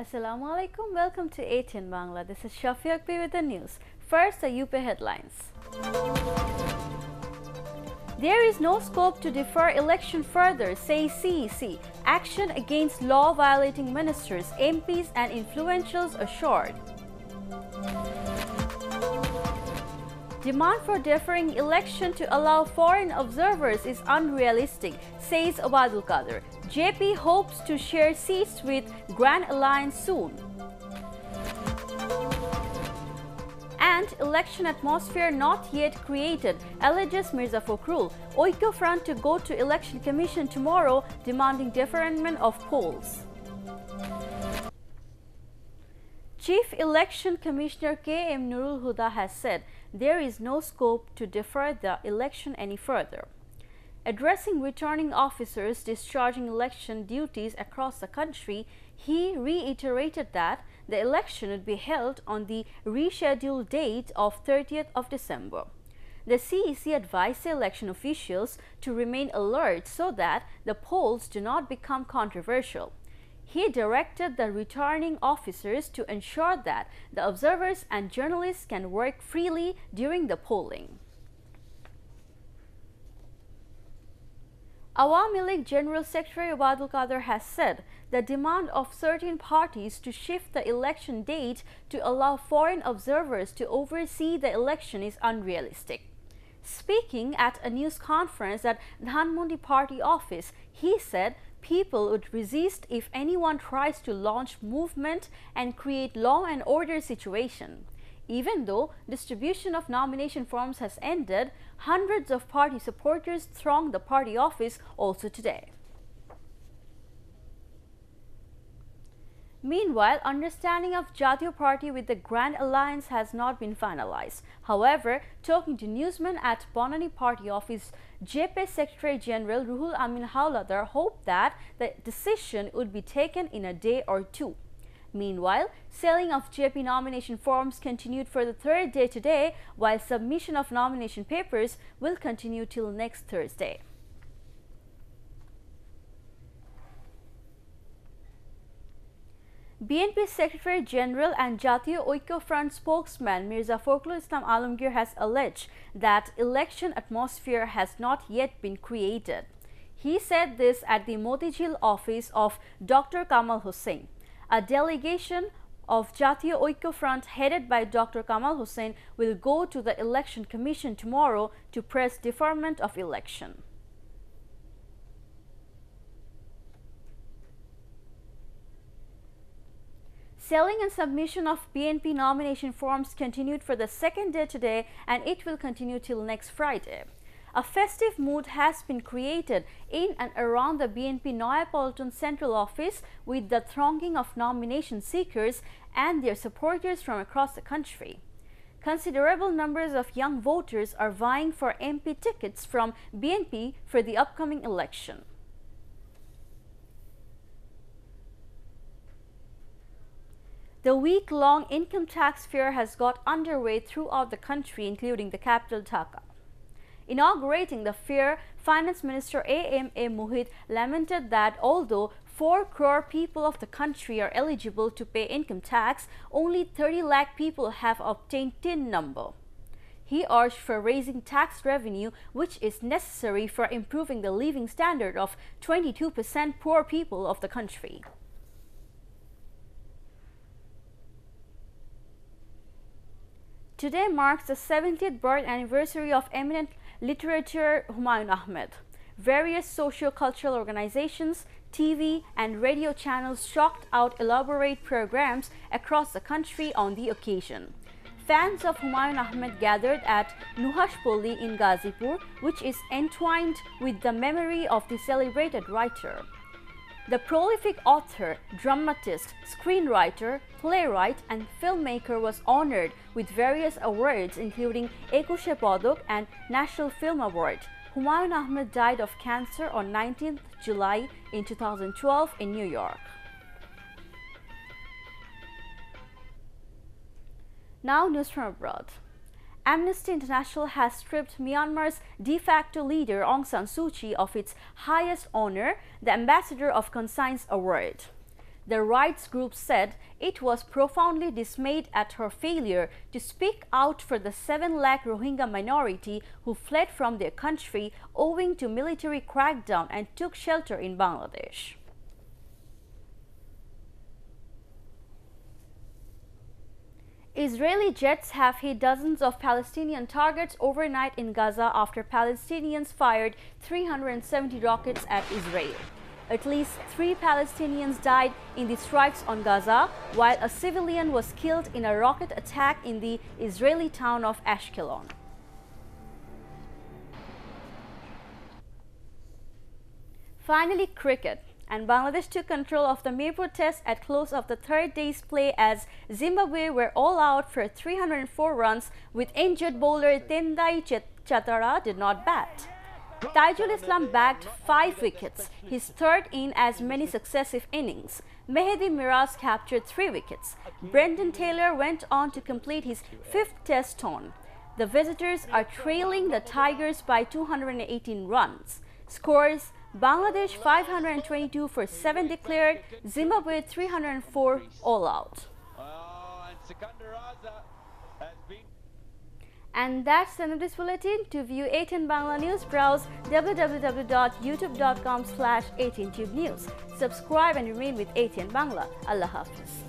Assalamu alaikum. Welcome to ATN Bangla. This is Shafiq with the news. First, the UP headlines. There is no scope to defer election further, says CEC. Action against law-violating ministers, MPs and influentials assured. Demand for deferring election to allow foreign observers is unrealistic, says Abadul Qadir. JP hopes to share seats with Grand Alliance soon. And election atmosphere not yet created, alleges Mirza Fakhrul. Oikyo Front to go to Election Commission tomorrow demanding deferment of polls. Chief Election Commissioner K.M. Nurul Huda has said there is no scope to defer the election any further. Addressing returning officers discharging election duties across the country, he reiterated that the election would be held on the rescheduled date of 30th of December. The CEC advised the election officials to remain alert so that the polls do not become controversial. He directed the returning officers to ensure that the observers and journalists can work freely during the polling. Awami League General Secretary Abadul Qadir has said the demand of certain parties to shift the election date to allow foreign observers to oversee the election is unrealistic. Speaking at a news conference at Dhanmondi Party office, he said people would resist if anyone tries to launch movement and create law and order situation. Even though distribution of nomination forms has ended, hundreds of party supporters thronged the party office also today. Meanwhile, understanding of Jatiyo Party with the Grand Alliance has not been finalized. However, talking to newsmen at Bonani Party office, JP Secretary General Ruhul Amin Hauladar hoped that the decision would be taken in a day or two. Meanwhile, selling of JP nomination forms continued for the third day today, while submission of nomination papers will continue till next Thursday. BNP Secretary General and Jatiyo Oikyo Front spokesman Mirza Fakhrul Islam Alamgir has alleged that election atmosphere has not yet been created. He said this at the Motijhil office of Dr. Kamal Hussain. A delegation of Jatiyo Oikyo Front headed by Dr. Kamal Hussain will go to the Election Commission tomorrow to press deferment of election. Selling and submission of BNP nomination forms continued for the second day today, and it will continue till next Friday. A festive mood has been created in and around the BNP Noyapolitan Central Office with the thronging of nomination seekers and their supporters from across the country. Considerable numbers of young voters are vying for MP tickets from BNP for the upcoming election. The week-long income tax fair has got underway throughout the country, including the capital Dhaka. Inaugurating the fair, Finance Minister A.M.A. Mohit lamented that although 4 crore people of the country are eligible to pay income tax, only 30 lakh people have obtained TIN number. He urged for raising tax revenue, which is necessary for improving the living standard of 22% poor people of the country. Today marks the 70th birth anniversary of eminent literature Humayun Ahmed. Various socio-cultural organizations, TV and radio channels chalked out elaborate programs across the country on the occasion. Fans of Humayun Ahmed gathered at Nuhashpoli in Ghazipur, which is entwined with the memory of the celebrated writer. The prolific author, dramatist, screenwriter, playwright and filmmaker was honored with various awards including Ekushe Padok and National Film Award. Humayun Ahmed died of cancer on 19th July in 2012 in New York. Now news from abroad. Amnesty International has stripped Myanmar's de facto leader Aung San Suu Kyi of its highest honor, the Ambassador of Conscience Award. The rights group said it was profoundly dismayed at her failure to speak out for the 7 lakh Rohingya minority who fled from their country owing to military crackdown and took shelter in Bangladesh. Israeli jets have hit dozens of Palestinian targets overnight in Gaza after Palestinians fired 370 rockets at Israel. At least 3 Palestinians died in the strikes on Gaza, while a civilian was killed in a rocket attack in the Israeli town of Ashkelon. Finally, cricket. And Bangladesh took control of the Mirpur Test at close of the third day's play as Zimbabwe were all out for 304 runs with injured bowler Tendai Chatara did not bat. Taijul Islam bagged 5 wickets, his third in as many successive innings. Mehdi Miraz captured 3 wickets. Brendan Taylor went on to complete his 5th Test ton. The visitors are trailing the Tigers by 218 runs. Scores: Bangladesh 522 for 7 declared, Zimbabwe 304 all out. And that's the end of this bulletin. To view ATN Bangla News, browse www.youtube.com/ATNTubeNews. Subscribe and remain with ATN Bangla. Allah Hafiz.